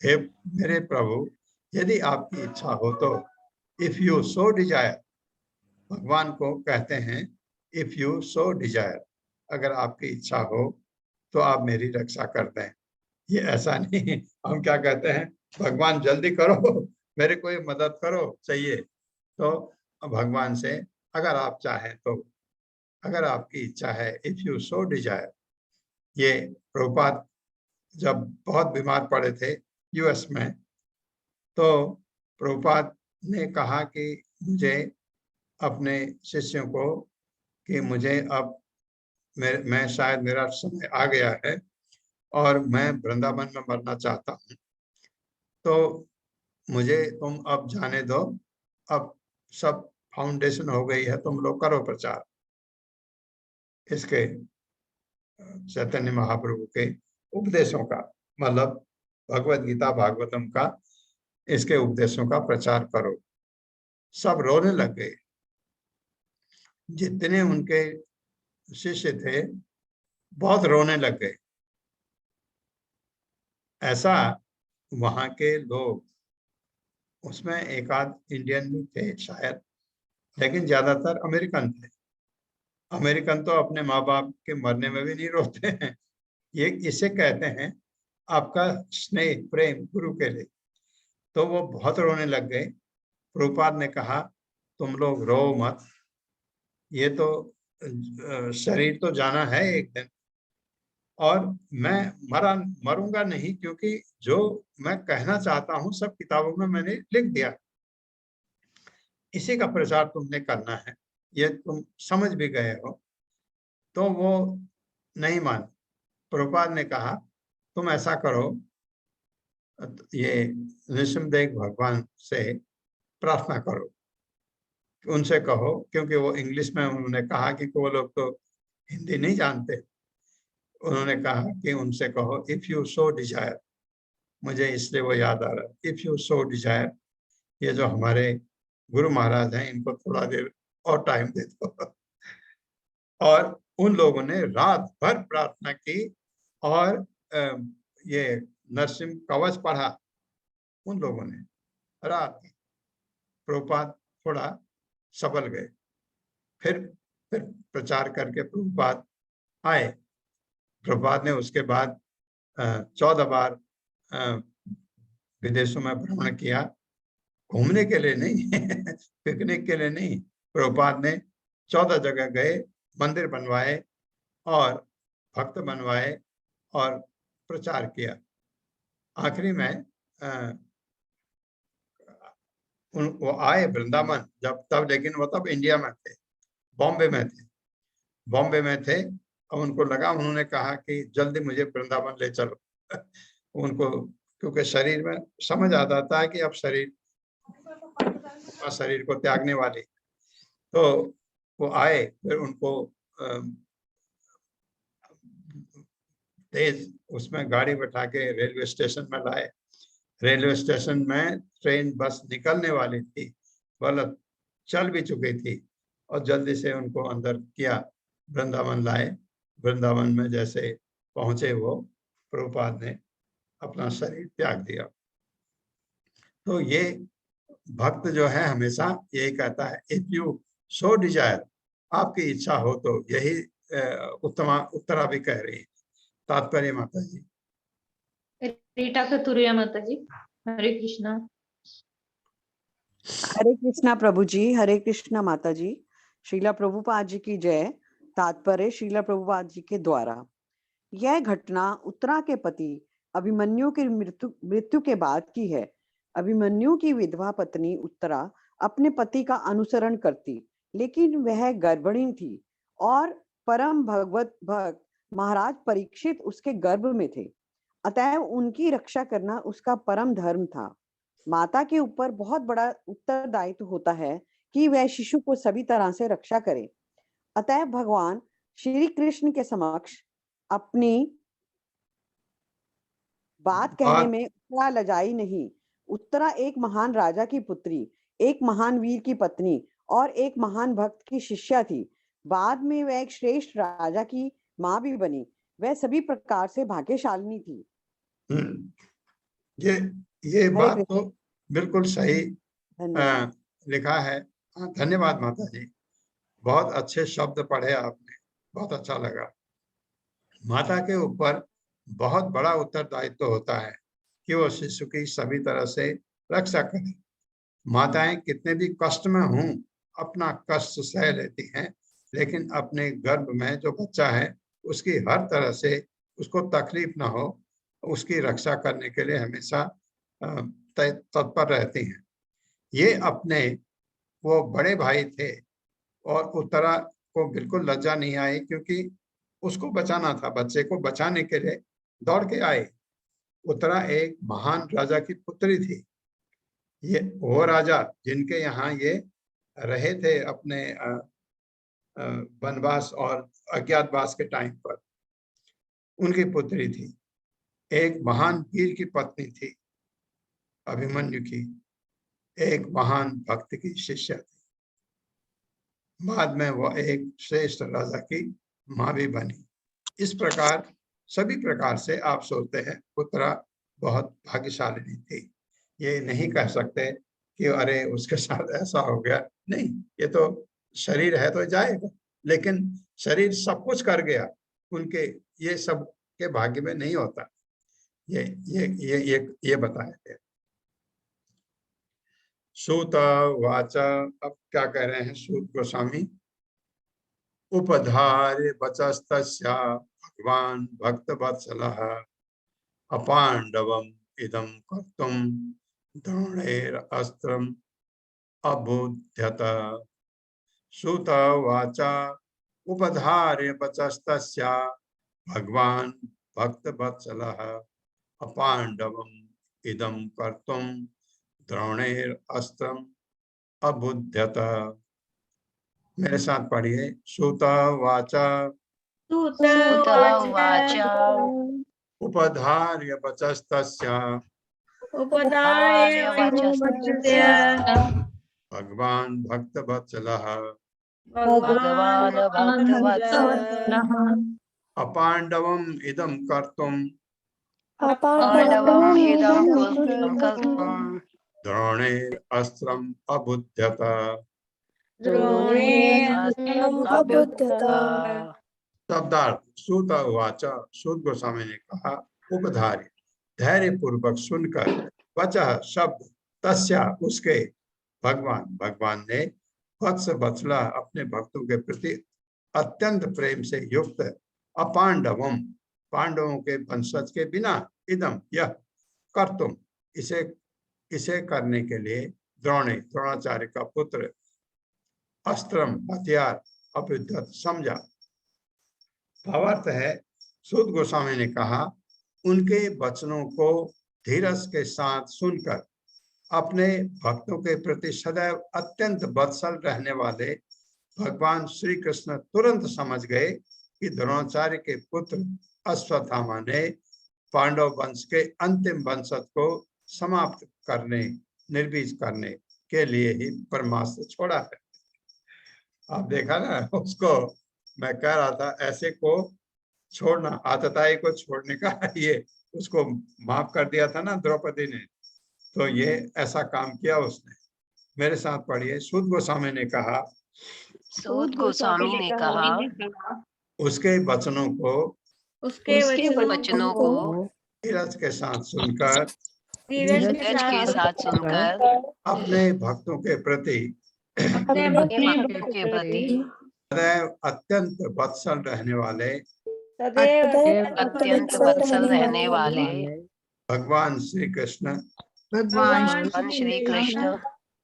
हे मेरे प्रभु यदि आपकी इच्छा हो तो, इफ यू सो डिजायर। भगवान को कहते हैं इफ यू सो डिजायर, अगर आपकी इच्छा हो तो आप मेरी रक्षा कर दें। ये ऐसा नहीं हम क्या कहते हैं, भगवान जल्दी करो, मेरे कोई मदद करो चाहिए। तो भगवान से अगर आप चाहें तो, अगर आपकी इच्छा है, इफ यू सो डिजायर। ये प्रभुपाद जब बहुत बीमार पड़े थे यूएस में, तो प्रभुपाद ने कहा कि मुझे अपने शिष्यों को कि मुझे अब मैं शायद मेरा समय आ गया है, और मैं वृंदावन में मरना चाहता हूँ, तो मुझे तुम अब जाने दो, अब सब फाउंडेशन हो गई है, तुम लोग करो प्रचार इसके चैतन्य महाप्रभु के उपदेशों का, मतलब भगवत गीता भागवतम का, इसके उपदेशों का प्रचार करो। सब रोने लग गए, जितने उनके शिष्य थे बहुत रोने लग गए। ऐसा वहां के लोग, उसमें एक आध इंडियन भी थे शायद, लेकिन ज्यादातर अमेरिकन थे। अमेरिकन तो अपने माँ बाप के मरने में भी नहीं रोते हैं। ये इसे कहते हैं आपका स्नेह प्रेम गुरु के लिए। तो वो बहुत रोने लग गए। प्रभुपाद ने कहा तुम लोग रो मत, ये तो शरीर तो जाना है एक दिन, और मैं मरूंगा नहीं, क्योंकि जो मैं कहना चाहता हूं सब किताबों में मैंने लिख दिया, इसी का प्रचार तुमने करना है, ये तुम समझ भी गए हो। तो वो नहीं माने। प्रभुपाद ने कहा तुम ऐसा करो, ये नृसिंहदेव भगवान से प्रार्थना करो, उनसे कहो, क्योंकि वो इंग्लिश में उन्होंने कहा कि वो लोग तो हिंदी नहीं जानते। उन्होंने कहा कि उनसे कहो इफ यू सो डिजायर, मुझे इसलिए वो याद आ रहा है, इफ यू सो डिजायर, ये जो हमारे गुरु महाराज हैं इनको थोड़ा देर और टाइम दे दो। और उन लोगों ने रात भर प्रार्थना की और ये नरसिंह कवच पढ़ा उन लोगों ने रात। प्रभुपाद थोड़ा सफल गए, फिर प्रचार करके प्रभुपाद आए। प्रभुपाद ने उसके बाद 14 बार विदेशों में भ्रमण किया, घूमने के लिए नहीं, पिकनिक के लिए नहीं। प्रभुपाद ने 14 जगह गए, मंदिर बनवाए और भक्त बनवाए और प्रचार किया। आखिरी में वो आए वृंदावन जब तब, लेकिन वो तब इंडिया में थे, बॉम्बे में थे। और उनको लगा, उन्होंने कहा कि जल्दी मुझे वृंदावन ले चलो। उनको क्योंकि शरीर में समझ आ जाता है कि अब शरीर को त्यागने वाली। तो वो आए, फिर उनको तेज उसमें गाड़ी बैठा के रेलवे स्टेशन में लाए। रेलवे स्टेशन में ट्रेन बस निकलने वाली थी, मतलब चल भी चुकी थी, और जल्दी से उनको अंदर किया, वृंदावन लाए। वृंदावन में जैसे पहुंचे वो, प्रभुपाद ने अपना शरीर त्याग दिया। तो ये भक्त जो है हमेशा यही कहता है, इफ यू सो डिजायर, आपकी इच्छा हो तो, यही उत्तरा भी कह रही है। तात्पर्य माता जी। रीटा कथुरिया माता जी, हरे कृष्णा। हरे कृष्णा प्रभु जी, हरे कृष्णा माता जी। श्रीला प्रभुपाद जी की जय। तात्पर्य श्रीला प्रभुपाद जी के द्वारा। यह घटना उत्तरा के पति अभिमन्यु की मृत्यु के बाद की है। अभिमन्यु की विधवा पत्नी उत्तरा अपने पति का अनुसरण करती, लेकिन वह गर्भिणी थी और परम भगवत भक्त महाराज परीक्षित उसके गर्भ में थे। अतएव उनकी रक्षा करना उसका परम धर्म था। माता के ऊपर बहुत बड़ा उत्तरदायित्व होता है कि वह शिशु को सभी तरह से रक्षा करे। अतएव भगवान श्री कृष्ण के समक्ष अपनी बात कहने में उत्तरा लजाई नहीं। उत्तरा एक महान राजा की पुत्री, एक महान वीर की पत्नी और एक महान भक्त की शिष्या थी। बाद में वह एक श्रेष्ठ राजा की माँ भी बनी। वह सभी प्रकार से भाग्यशालिनी थी। ये बात तो बिल्कुल सही लिखा है। धन्यवाद माता जी, बहुत अच्छे शब्द पढ़े आपने, बहुत अच्छा लगा। माता के ऊपर बहुत बड़ा उत्तरदायित्व होता है कि वो शिशु की सभी तरह से रक्षा करे। माताएं कितने भी कष्ट में हों अपना कष्ट सह लेती हैं, लेकिन अपने गर्भ में जो बच्चा है उसकी हर तरह से उसको तकलीफ ना हो, उसकी रक्षा करने के लिए हमेशा तत्पर रहती हैं। ये अपने वो बड़े भाई थे और उत्तरा को बिल्कुल लज्जा नहीं आई, क्योंकि उसको बचाना था, बच्चे को बचाने के लिए दौड़ के आए। उत्तरा एक महान राजा की पुत्री थी। ये वो राजा जिनके यहाँ ये रहे थे अपने वनवास और अज्ञातवास के टाइम पर, उनकी पुत्री थी। एक महान वीर की पत्नी थी, अभिमन्यु की। एक महान भक्त की शिष्या थी। बाद में वो एक श्रेष्ठ राजा की माँ भी बनी। इस प्रकार सभी प्रकार से आप सोचते हैं उत्तरा बहुत भाग्यशालिनी थी। ये नहीं कह सकते कि अरे उसके साथ ऐसा हो गया, नहीं, ये तो शरीर है तो जाएगा, लेकिन शरीर सब कुछ कर गया उनके, ये सब के भाग्य में नहीं होता। ये बताए थे। सूत वाचा, अब क्या कह रहे हैं सूत गोस्वामी? उपधार्य वचस्तस्या भगवान भक्त वत्सलः अपांडवम इदं कर्तुम द्रोणेर अस्त्रम अबुध्यत। सूत वाचा उपधार्य वचस्तस्या भगवान भक्त वत्सलः अपांडवम इदं कर्तुम द्रोणेर अस्त्रम अबुध्यत। मेरे साथ पढ़िए। सूत वाचा उपधार्य वचस्तस्या भगवान भक्त वत्सलः अपांडवम इदं कर्तुम द्रोणेर अस्त्रम अबुध्यत। शब्दार्थ। सूत वाचा, सूत गोस्वामी ने कहा, उपधार्य धैर्य पूर्वक सुनकर, वचः शब्द, तस्या उसके, भगवान ने, वत्स वत्सला अपने भक्तों के प्रति अत्यंत प्रेम से युक्त, अपांडवम पांडवों के वंशज के बिना, इदम यह, कर्तुम इसे करने के लिए, द्रोणाचार्य का पुत्र, अस्त्रम हथियार, अभ्युद्धत समझा। भावार्थ है, सूत गोस्वामी ने कहा, उनके वचनों को धीरज के साथ सुनकर अपने भक्तों के प्रति सदैव अत्यंत वत्सल रहने वाले भगवान श्री कृष्ण तुरंत समझ गए कि द्रोणाचार्य के पुत्र अश्वत्थामा ने पांडव वंश के अंतिम वंशज को समाप्त करने, निर्वीज करने के लिए ही ब्रह्मास्त्र छोड़ा है। आप देखा ना, उसको मैं कह रहा था ऐसे को छोड़ना, आतताई को छोड़ने का, ये उसको माफ कर दिया था ना द्रौपदी ने, तो ये ऐसा काम किया उसने। मेरे साथ पढ़िए। सूत गोस्वामी ने कहा, उसके वचनों को धीरज के साथ सुनकर अपने भक्तों के प्रति सदैव अत्यंत वत्सल रहने वाले भगवान श्री कृष्ण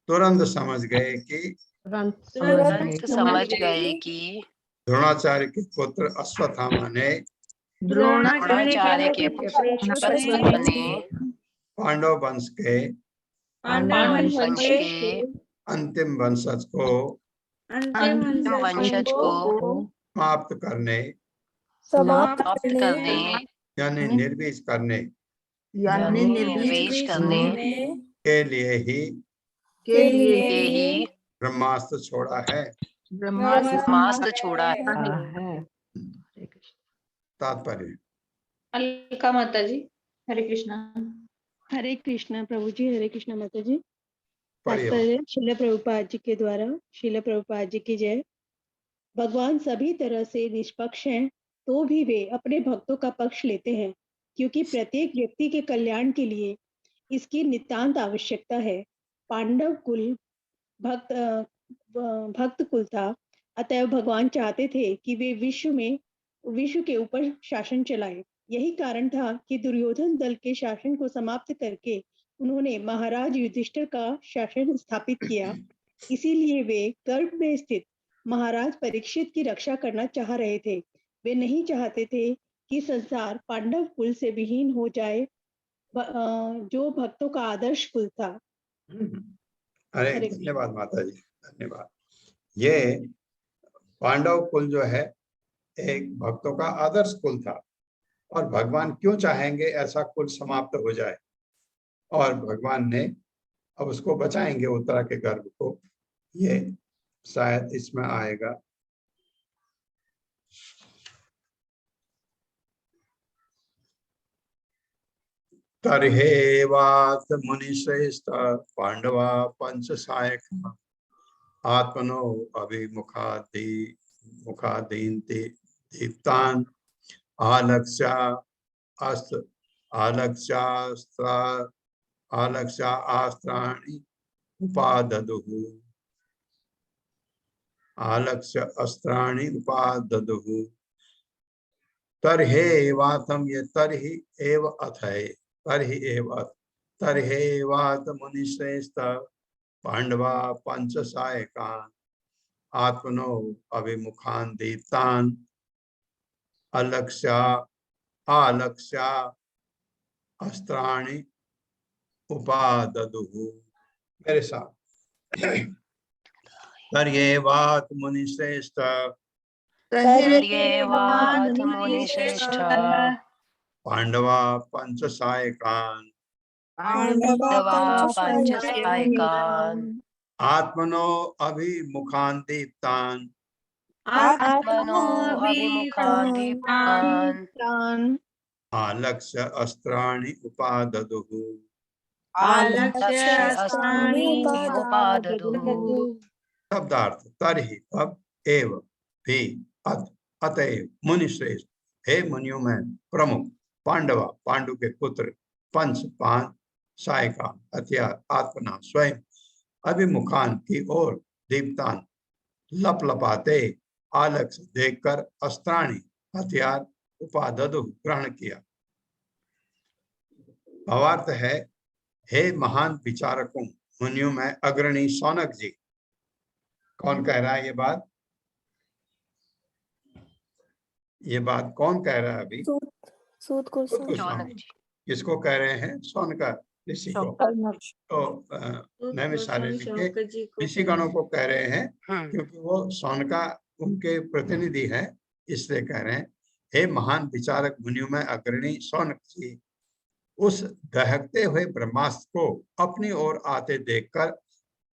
तुरंत समझ गए कि द्रोणाचार्य के पुत्र अश्वत्थामा ने पांडव वंश के अंतिम वंशज को समाप्त करने यानी निर्वीज करने के लिए ही ब्रह्मास्त्र छोड़ा है। तात्पर्य। अलका माता जी, हरे कृष्णा। हरे कृष्णा प्रभु जी, हरे कृष्णा माता जी। पढ़िए। तात्पर्य। श्रील प्रभुपाद जी के द्वारा, श्रील प्रभुपाद जी की जय। भगवान सभी तरह से निष्पक्ष हैं, तो भी वे अपने भक्तों का पक्ष लेते हैं, क्योंकि प्रत्येक व्यक्ति के कल्याण के लिए इसकी नितांत आवश्यकता है। पांडव कुल भक्त कुल था, अतएव भगवान चाहते थे कि वे विश्व के ऊपर शासन चलाए। यही कारण था कि दुर्योधन दल के शासन को समाप्त करके उन्होंने महाराज युधिष्ठिर का शासन स्थापित किया। इसीलिए वे गर्भ में स्थित महाराज परीक्षित की रक्षा करना चाह रहे थे। वे नहीं चाहते थे कि संसार पांडव कुल से विहीन हो जाए, जो भक्तों का आदर्श कुल था। अरे हरे धन्यवाद माता जी, धन्यवाद। ये पांडव कुल जो है एक भक्तों का आदर्श कुल था, और भगवान क्यों चाहेंगे ऐसा कुल समाप्त हो जाए, और भगवान ने अब उसको बचाएंगे उत्तरा के गर्भ को। ये शायद इसमें आएगा। तर्हेवात मुनिश्रेष्ठ पांडवा पंच सायका आत्मनो मुखादीन्ति दीप्तान आलक्ष्य अस्त्राणि उपाददुः। आलक्ष्य अस्त्राणि उपाददुः। तर्हेवातम, ये तर्हि एव अथ है, तर्हि एव अथ, तर्हेवात मुनिश्रेष्ठ पांडवा पंच सायकान आत्मनो अभिमुखान दीप्तान आलक्ष्य अस्त्राणि उपाददुः। मेरे साथ। तर्हेवात मुनिश्रेष्ठ तर्ह्येवाथ मुनिश्रेष्ठ पांडवा पंच सायकान पांडवा पंच सायकान आत्मनो अभिमुखान दीप्तान आत्मनो अभिमुखान दीप्तान आलक्ष्य अस्त्राणि उपाददुः। आलक्ष्य अस्त्राणि उपाददुः। शब्दार्थ तर्हि तब, एव भी, अत अतएव, मुनिश्रेष्ठ हे मुनियों में प्रमुख, पांडवा पांडु के पुत्र, पंच पांच सायका हथियार, आत्मना स्वयं, अभिमुखान की ओर, दीप्तान लपलपाते, आलक्ष्य देखकर, अस्त्राणि हथियार, उपाददु ग्रहण किया। भावार्थ है, हे महान विचारकों मुनियों में अग्रणी शौनक जी। कौन कह रहा है ये बात? ये बात कौन कह रहा है अभी? सूत गोस्वामी। शौनक जी। किसको कह रहे हैं? शौनक ऋषि को। तो नैमिषारण्य के ऋषिगणों को कह रहे हैं, क्योंकि वो शौनका उनके प्रतिनिधि है, इसलिए कह रहे हैं, हे महान विचारक मुनियों में अग्रणी शौनक जी, उस दहकते हुए ब्रह्मास्त्र को अपनी ओर आते देखकर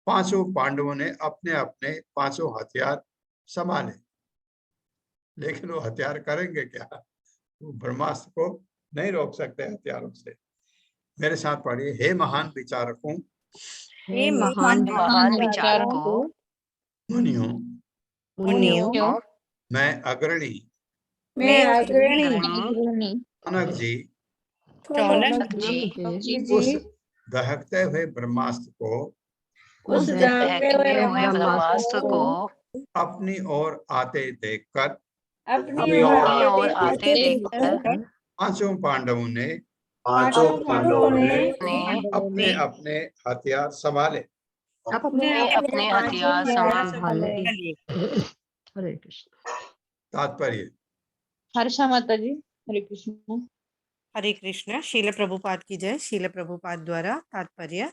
पांचों पांडवों ने अपने अपने पांचों हथियार संभाले। लेकिन वो हथियार करेंगे क्या? वो ब्रह्मास्त्र को नहीं रोक सकते हथियारों से। मेरे साथ पढ़िए, हे महान विचारकों, हे महान विचारकों, मुनियों, मैं अग्रणी शौनक जी उस दहकते हुए ब्रह्मास्त्र को अपनी ओर आते देखकर पांचों पांडवों ने अपने अपने हथियार संभाले। अपने हथियार संभाले। हरे कृष्ण। तात्पर्य। हर्षा माता जी, हरे कृष्ण। हरे कृष्ण। शील प्रभुपाद की जय। शील प्रभुपाद द्वारा तात्पर्य,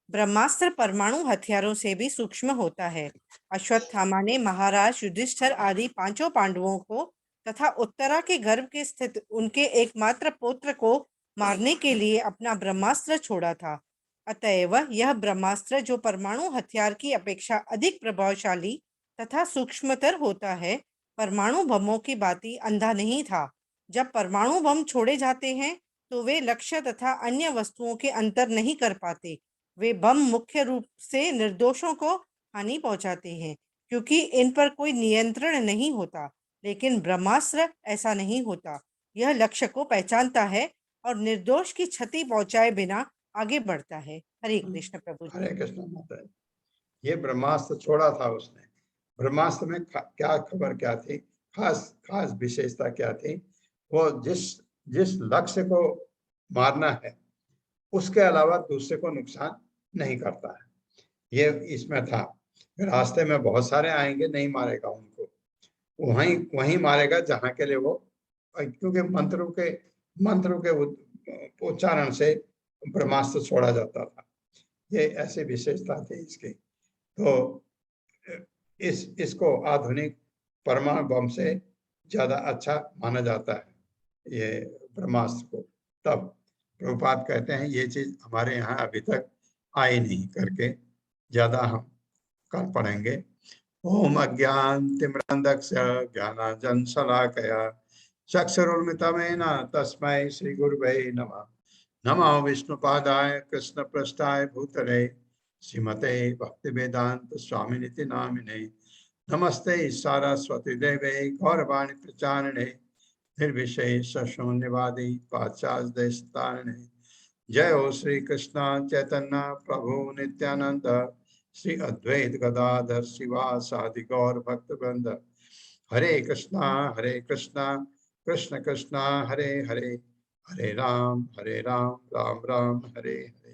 ब्रह्मास्त्र परमाणु हथियारों से भी सूक्ष्म होता है। अश्वत्थामा ने महाराज युधिष्ठिर आदि पांचों पांडवों को तथा उत्तरा के गर्भ के स्थित उनके एकमात्र पुत्र को मारने के लिए अपना ब्रह्मास्त्र छोड़ा था। अतएव यह ब्रह्मास्त्र, जो परमाणु हथियार की अपेक्षा अधिक प्रभावशाली तथा सूक्ष्मतर होता है, परमाणु बमों की भांति अंधा नहीं था। जब परमाणु बम छोड़े जाते हैं तो वे लक्ष्य तथा अन्य वस्तुओं के अंतर नहीं कर पाते। वे बम मुख्य रूप से निर्दोषों को हानि पहुंचाते हैं, क्योंकि इन पर कोई नियंत्रण नहीं होता। लेकिन ब्रह्मास्त्र ऐसा नहीं होता। यह लक्ष्य को पहचानता है और निर्दोष की क्षति पहुंचाए बिना आगे बढ़ता है। हरे कृष्ण प्रभु। हरे कृष्ण माता। ये ब्रह्मास्त्र छोड़ा था उसने। ब्रह्मास्त्र में क्या खबर क्या थी? खास विशेषता क्या थी? वो जिस लक्ष्य को मारना है उसके अलावा दूसरे को नुकसान नहीं करता है। ये इसमें था। रास्ते में बहुत सारे आएंगे, नहीं मारेगा उनको, वहीं मारेगा जहां के लिए वो क्योंकि मंत्रों के उच्चारण से ब्रह्मास्त्र छोड़ा जाता था। ये ऐसी विशेषता थी इसकी। तो इसको आधुनिक परमाणु बम से ज्यादा अच्छा माना जाता है ये ब्रह्मास्त्र को। तब प्रभुपाद कहते हैं ये चीज हमारे यहाँ अभी तक आई नहीं, करके ज्यादा हम कल पढ़ेंगे। ओम अज्ञान तिम्रांधस्य ज्ञानांजन शलाकया चक्षुरुन्मिलितं तस्मै श्री गुरुवे नमः। नमो विष्णुपादाय कृष्ण पृष्ठाय भूतले श्रीमते भक्तिवेदांत स्वामिनिति नामिने। नमस्ते सारस्वती देवे गौरवाणी प्रचारिणे निर्विशेष शून्यवादी पाश्चात्य। जय हो श्री कृष्ण चैतन्य प्रभु नित्यानंद श्री अद्वैत गदाधर शिवासादि गौर भक्त वृंद। हरे कृष्णा कृष्ण कृष्णा हरे हरे, हरे राम राम राम हरे हरे।